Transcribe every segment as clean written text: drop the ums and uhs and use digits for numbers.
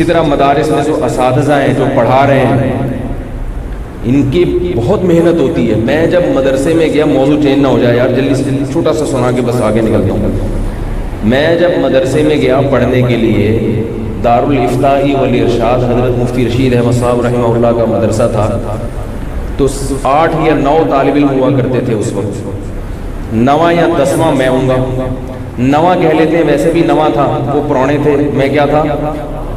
اسی طرح مدارس میں جو اساتذہ ہیں جو پڑھا رہے ہیں ان کی بہت محنت ہوتی ہے. میں جب مدرسے میں گیا, موضوع چینج نہ ہو جائے یار, جلدی سے چھوٹا سا سنا کے بس آگے نکلتا ہوں. میں جب مدرسے میں گیا پڑھنے کے لیے, دارالفتاء والارشاد حضرت مفتی رشید احمد صاحب رحمہ اللہ کا مدرسہ تھا, تو 8 یا 9 طالب علم ہوا کرتے تھے اس وقت. 9واں یا 10واں میں ہوں گا. 9واں کہہ لیتے ہیں, ویسے بھی 9واں تھا, وہ پرانے تھے, میں کیا تھا,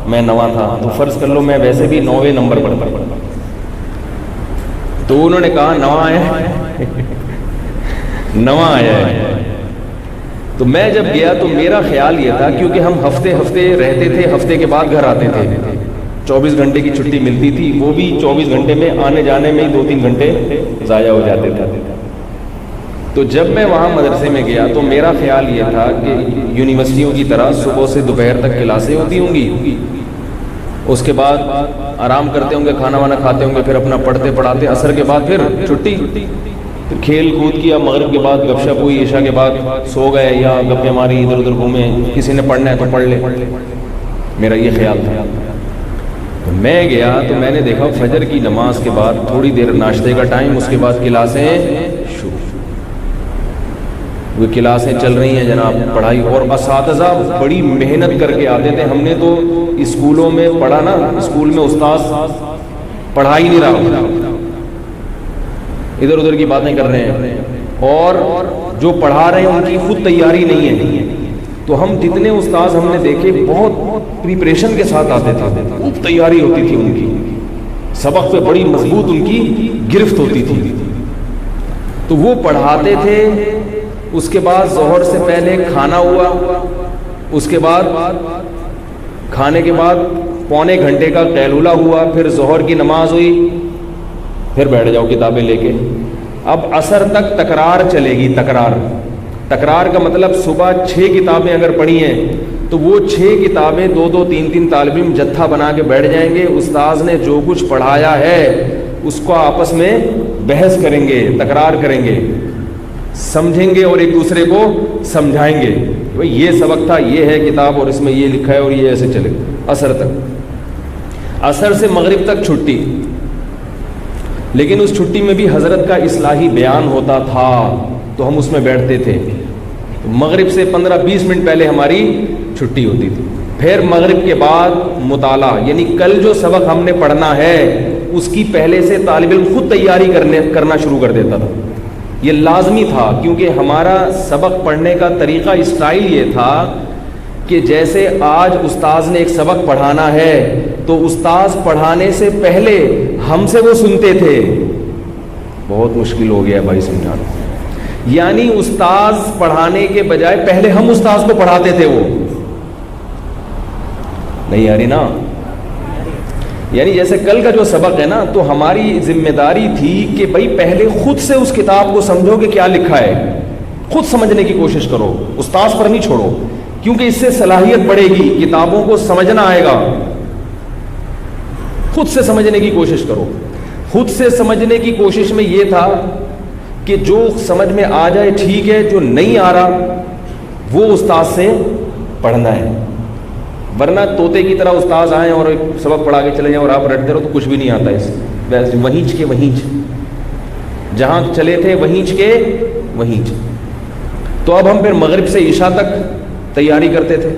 میں 9واں تھا. تو فرض کر لو میں ویسے بھی 9ویں نمبر پر پڑھتا. تو انہوں نے کہا 9واں ہے, 9واں آیا ہے. تو میں جب گیا تو میرا خیال یہ تھا, کیونکہ ہم ہفتے رہتے تھے, ہفتے کے بعد گھر آتے تھے, 24 گھنٹے کی چھٹی ملتی تھی, وہ بھی 24 گھنٹے میں آنے جانے میں ہی 2-3 گھنٹے ضائع ہو جاتے تھے. تو جب میں وہاں مدرسے میں گیا تو میرا خیال یہ تھا کہ یونیورسٹیوں کی طرح صبح سے دوپہر تک کلاسیں ہوتی ہوں گی, اس کے بعد آرام کرتے ہوں گے, کھانا وانا کھاتے ہوں گے, پھر اپنا پڑھتے پڑھاتے عصر کے بعد پھر چھٹی, پھر کھیل کود کیا, مغرب کے بعد گپ شپ ہوئی, عشاء کے بعد سو گئے یا گپیں ماری, ادھر ادھر گھومے, کسی نے پڑھنا ہے تو پڑھ لے. میرا یہ خیال تھا. تو میں گیا تو میں نے دیکھا فجر کی نماز کے بعد تھوڑی دیر ناشتے کا ٹائم, اس کے بعد کلاسیں شروع, وہ کلاسیں چل رہی ہیں جناب, پڑھائی, اور اساتذہ بڑی محنت کر کے آتے تھے. ہم نے تو اسکولوں میں پڑھا نا, اسکول میں استاذ پڑھا ہی نہیں رہا, ادھر ادھر کی باتیں کر رہے ہیں, اور جو پڑھا رہے ہیں ان کی خود تیاری نہیں ہے. تو ہم جتنے استاذ ہم نے دیکھے بہت پریپریشن کے ساتھ آتے تھے, خوب تیاری ہوتی تھی ان کی, سبق پہ بڑی مضبوط ان کی گرفت ہوتی تھی. تو وہ پڑھاتے تھے. اس کے بعد ظہر سے پہلے کھانا ہوا, اس کے بعد کھانے کے بعد پونے گھنٹے کا قیلولہ ہوا, پھر ظہر کی نماز ہوئی, پھر بیٹھ جاؤ کتابیں لے کے. اب عصر تک تکرار چلے گی. تکرار کا مطلب صبح 6 کتابیں اگر پڑھی ہیں تو وہ 6 کتابیں 2-2 3-3 طالب علم جتھا بنا کے بیٹھ جائیں گے. استاذ نے جو کچھ پڑھایا ہے اس کو آپس میں بحث کریں گے, تکرار کریں گے, سمجھیں گے اور ایک دوسرے کو سمجھائیں گے. بھئی یہ سبق تھا, یہ ہے کتاب, اور اس میں یہ لکھا ہے, اور یہ ایسے چلے عصر تک. عصر سے مغرب تک چھٹی, لیکن اس چھٹی میں بھی حضرت کا اصلاحی بیان ہوتا تھا تو ہم اس میں بیٹھتے تھے. مغرب سے 15-20 منٹ پہلے ہماری چھٹی ہوتی تھی. پھر مغرب کے بعد مطالعہ, یعنی کل جو سبق ہم نے پڑھنا ہے اس کی پہلے سے طالب علم خود تیاری کرنا شروع کر دیتا تھا. یہ لازمی تھا, کیونکہ ہمارا سبق پڑھنے کا طریقہ, اسٹائل یہ تھا کہ جیسے آج استاذ نے ایک سبق پڑھانا ہے تو استاذ پڑھانے سے پہلے ہم سے وہ سنتے تھے. بہت مشکل ہو گیا بھائی سمجھانا, یعنی استاذ پڑھانے کے بجائے پہلے ہم استاذ کو پڑھاتے تھے. وہ نہیں آ رہی نا, یعنی جیسے کل کا جو سبق ہے نا, تو ہماری ذمہ داری تھی کہ بھائی پہلے خود سے اس کتاب کو سمجھو کہ کیا لکھا ہے, خود سمجھنے کی کوشش کرو, استاذ پر نہیں چھوڑو, کیونکہ اس سے صلاحیت بڑھے گی, کتابوں کو سمجھنا آئے گا. خود سے سمجھنے کی کوشش کرو. خود سے سمجھنے کی کوشش میں یہ تھا کہ جو سمجھ میں آ جائے ٹھیک ہے, جو نہیں آ رہا وہ استاذ سے پڑھنا ہے. ورنہ طوطے کی طرح استاذ آئیں اور ایک سبق پڑھا کے چلے جائیں اور آپ رٹتے رہو تو کچھ بھی نہیں آتا. اس وہیں کے وہیں جہاں چلے تھے وہیں. تو اب ہم پھر مغرب سے عشاء تک تیاری کرتے تھے.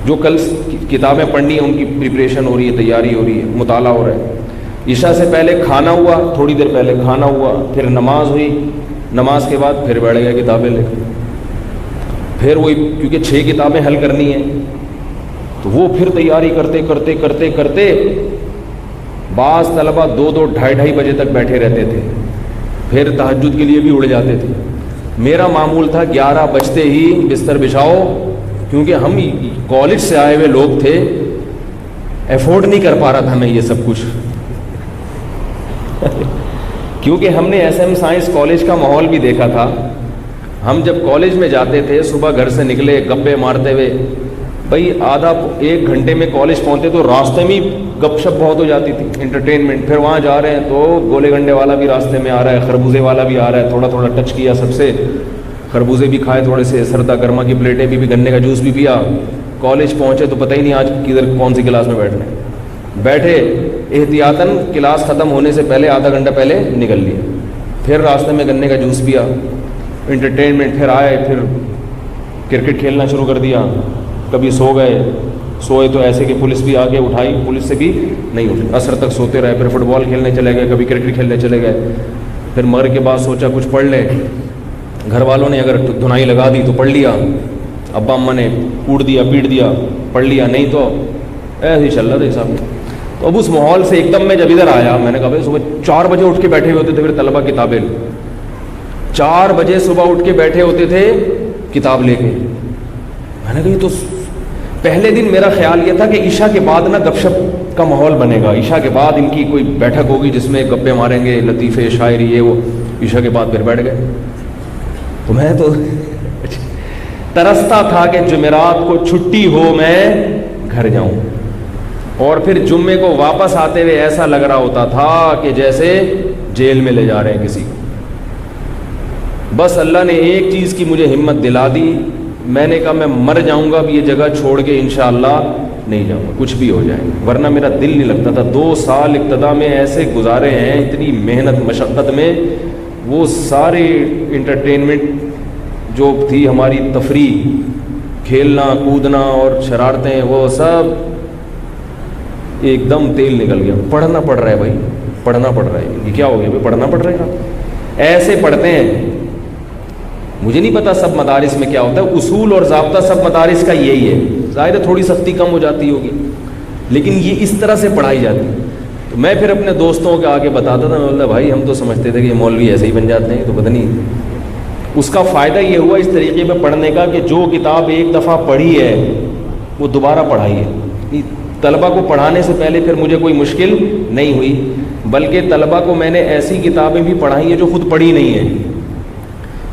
جو کل کتابیں پڑھنی ہیں ان کی پریپریشن ہو رہی ہے, تیاری ہو رہی ہے, مطالعہ ہو رہا ہے. عشاء سے پہلے کھانا ہوا, تھوڑی دیر پہلے کھانا ہوا, پھر نماز ہوئی, نماز کے بعد پھر بیٹھ گئے کتابیں لے کے. پھر وہی, کیونکہ 6 کتابیں حل کرنی ہیں تو وہ پھر تیاری کرتے بعض طلبہ 2-2 ڈھائی بجے تک بیٹھے رہتے تھے. پھر تہجد کے لیے بھی اڑ جاتے تھے. میرا معمول تھا 11 بجتے ہی بستر بچھاؤ, کیونکہ ہم کالج سے آئے ہوئے لوگ تھے, ایفورڈ نہیں کر پا رہا تھا میں یہ سب کچھ. کیونکہ ہم نے ایس ایم سائنس کالج کا ماحول بھی دیکھا تھا. ہم جب کالج میں جاتے تھے, صبح گھر سے نکلے گپے مارتے ہوئے, بھائی آدھا 1 گھنٹے میں کالج پہنچتے تو راستے میں گپ شپ بہت ہو جاتی تھی, انٹرٹینمنٹ. پھر وہاں جا رہے ہیں تو گولے گنڈے والا بھی راستے میں آ رہا ہے, خربوزے والا بھی آ رہا ہے, تھوڑا ٹچ کیا سب سے, خربوزے بھی کھائے, تھوڑے سے سردہ گرما کی پلیٹیں بھی, گنے کا جوس بھی پیا, کالج پہنچے تو پتہ ہی نہیں آج کدھر کون سی کلاس میں بیٹھنا ہے. بیٹھے احتیاطاً کلاس ختم ہونے سے پہلے آدھا گھنٹہ پہلے نکل لیے, پھر راستے میں گنے کا جوس پیا, انٹرٹینمنٹ, پھر آئے, پھر کرکٹ کھیلنا شروع کر دیا. کبھی سو گئے, سوئے تو ایسے کہ پولیس بھی آ کے اٹھائی, پولیس سے بھی نہیں اٹھی, عصر تک سوتے رہے. پھر فٹ بال کھیلنے چلے گئے, کبھی کرکٹ کھیلنے چلے گئے. پھر مغرب کے بعد سوچا کچھ پڑھ لیں, گھر والوں نے اگر دھنائی لگا دی تو پڑھ لیا, ابا اماں نے کوٹ دیا پیٹ دیا پڑھ لیا, نہیں تو ایسے ہی چل رہا تھا حساب. تو اب اس ماحول سے ایک دم میں جب ادھر آیا, میں نے کہا بھائی صبح 4 بجے اٹھ کے بیٹھے ہوئے ہوتے تھے پھر طلبہ کتابیں, 4 بجے صبح اٹھ کے بیٹھے ہوتے تھے کتاب لے کے. میں نے کہا یہ تو پہلے دن میرا خیال یہ تھا کہ عشاء کے بعد نا گپ شپ کا ماحول بنے گا, عشاء کے بعد ان کی کوئی بیٹھک ہوگی جس میں گپے ماریں گے, لطیفے شاعری یہ وہ. عشاء کے بعد پھر بیٹھ گئے. تو میں تو ترستا تھا کہ جمعرات کو چھٹی ہو میں گھر جاؤں, اور پھر جمعے کو واپس آتے ہوئے ایسا لگ رہا ہوتا تھا کہ جیسے جیل میں لے جا رہے ہیں کسی کو. بس اللہ نے ایک چیز کی مجھے ہمت دلا دی, میں نے کہا میں مر جاؤں گا اب یہ جگہ چھوڑ کے انشاءاللہ نہیں جاؤں گا, کچھ بھی ہو جائے, ورنہ میرا دل نہیں لگتا تھا. 2 سال ابتدا میں ایسے گزارے ہیں اتنی محنت مشقت میں. وہ سارے انٹرٹینمنٹ جو تھی ہماری تفریح, کھیلنا کودنا اور شرارتیں, وہ سب ایک دم تیل نکل گیا. پڑھنا پڑ رہا ہے بھائی, پڑھنا پڑ رہا ہے. یہ کیا ہو گیا بھائی, پڑھنا پڑ رہا ہے, ایسے پڑھتے ہیں. مجھے نہیں پتا سب مدارس میں کیا ہوتا ہے, اصول اور ضابطہ سب مدارس کا یہی ہے. ظاہر ہے تھوڑی سختی کم ہو جاتی ہوگی, لیکن یہ اس طرح سے پڑھائی جاتی ہے. تو میں پھر اپنے دوستوں کے آگے بتاتا تھا, میں بولتا بھائی ہم تو سمجھتے تھے کہ یہ مولوی ایسے ہی بن جاتے ہیں, تو پتہ نہیں. اس کا فائدہ یہ ہوا اس طریقے میں پڑھنے کا کہ جو کتاب ایک دفعہ پڑھی ہے وہ دوبارہ پڑھائی ہے. طلبہ کو پڑھانے سے پہلے پھر مجھے کوئی مشکل نہیں ہوئی, بلکہ طلبہ کو میں نے ایسی کتابیں بھی پڑھائی ہیں جو خود پڑھی نہیں ہیں,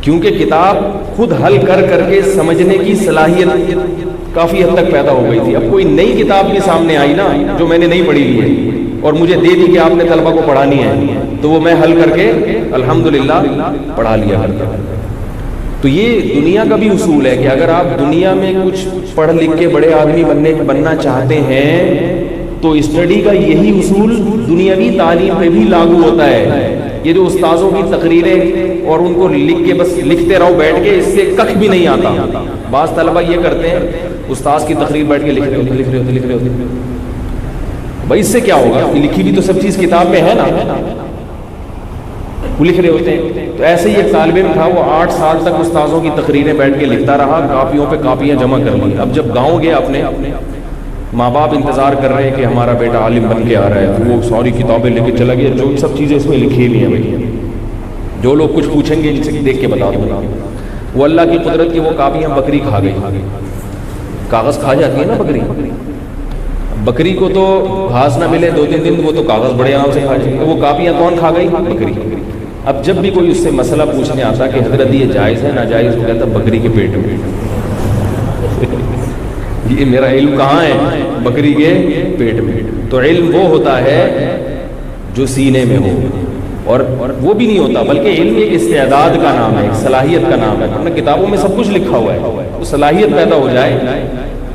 کیونکہ کتاب خود حل کر کر کے سمجھنے کی صلاحیت کافی حد تک پیدا ہو گئی تھی. اب کوئی نئی کتاب کے سامنے آئی نا جو میں نے نہیں پڑھی ہوئی ہے اور مجھے دے دی کہ آپ نے طلبہ کو پڑھانی ہے, تو وہ میں حل کر کے الحمدللہ پڑھا لیا کرتا ہوں. تو یہ دنیا کا بھی اصول ہے کہ اگر آپ دنیا میں کچھ پڑھ لکھ کے بڑے آدمی بننا چاہتے ہیں تو اسٹڈی کا یہی اصول دنیاوی تعلیم پہ بھی لاگو ہوتا ہے. یہ جو استاذوں کی تقریریں اور ان کو لکھ کے بس لکھتے رہو بیٹھ کے, اس سے کچھ بھی نہیں آتا. بعض طلبہ یہ کرتے ہیں, استاذ کی تقریر بیٹھ کے لکھ رہے ہوتے. بھائی اس سے کیا ہوگا, لکھی بھی تو سب چیز کتاب میں ہے نا, وہ لکھ رہے ہوتے ہیں. تو ایسے ہی ایک طالب علم تھا, وہ 8 سال تک استاذوں کی تقریریں بیٹھ کے لکھتا رہا, کاپیوں پہ کاپیاں جمع کر لی. اب جب گاؤں گیا اپنے, ماں باپ انتظار کر رہے ہیں کہ ہمارا بیٹا عالم بن کے آ رہا ہے, تو وہ ساری کتابیں لے کے چلا گیا. جو سب چیزیں اس میں لکھی ہوئی ہیں, جو لوگ کچھ پوچھیں گے ان سے دیکھ کے بتا دو. وہ اللہ کی قدرت کی وہ کاپیاں بکری کھا گئی. کاغذ کھا جاتی ہے نا بکری, بکری کو تو گھاس نہ ملے 2-3 دن, وہ تو کاغذ بڑے آرام سے کھا جائے. وہ کاپیاں کون کھا گئی, بکری. اب جب بھی کوئی اس سے مسئلہ پوچھنے آتا کہ حضرت یہ جائز ہے ناجائز, وہ کہتا بکری کے پیٹ میں. یہ میرا علم کہاں ہے, بکری کے پیٹ میں. تو علم وہ ہوتا ہے جو سینے میں ہو, اور وہ بھی نہیں ہوتا, بلکہ علم ایک استعداد کا نام ہے, ایک صلاحیت کا نام ہے. کتابوں میں سب کچھ لکھا ہوا ہے, تو صلاحیت پیدا ہو جائے.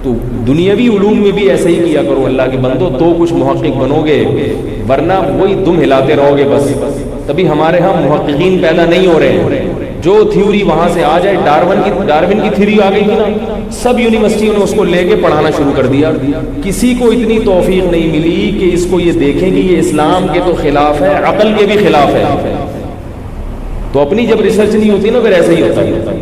تو دنیاوی علوم میں بھی ایسے ہی کیا کرو اللہ کے بندو, تو کچھ محقق بنو گے, ورنہ وہی دم ہلاتے رہو گے بس. تبھی ہمارے ہاں محققین پیدا نہیں ہو رہے ہیں. جو تھیوری وہاں سے آ جائے, ڈارون کی تھیوری آ گئی تھی نا, سب یونیورسٹیوں نے اس کو لے کے پڑھانا شروع کر دیا. کسی کو اتنی توفیق نہیں ملی کہ اس کو یہ دیکھیں کہ یہ اسلام کے تو خلاف ہے, عقل کے بھی خلاف ہے. تو اپنی جب ریسرچ نہیں ہوتی نا پھر ایسا ہی ہوتا ہے.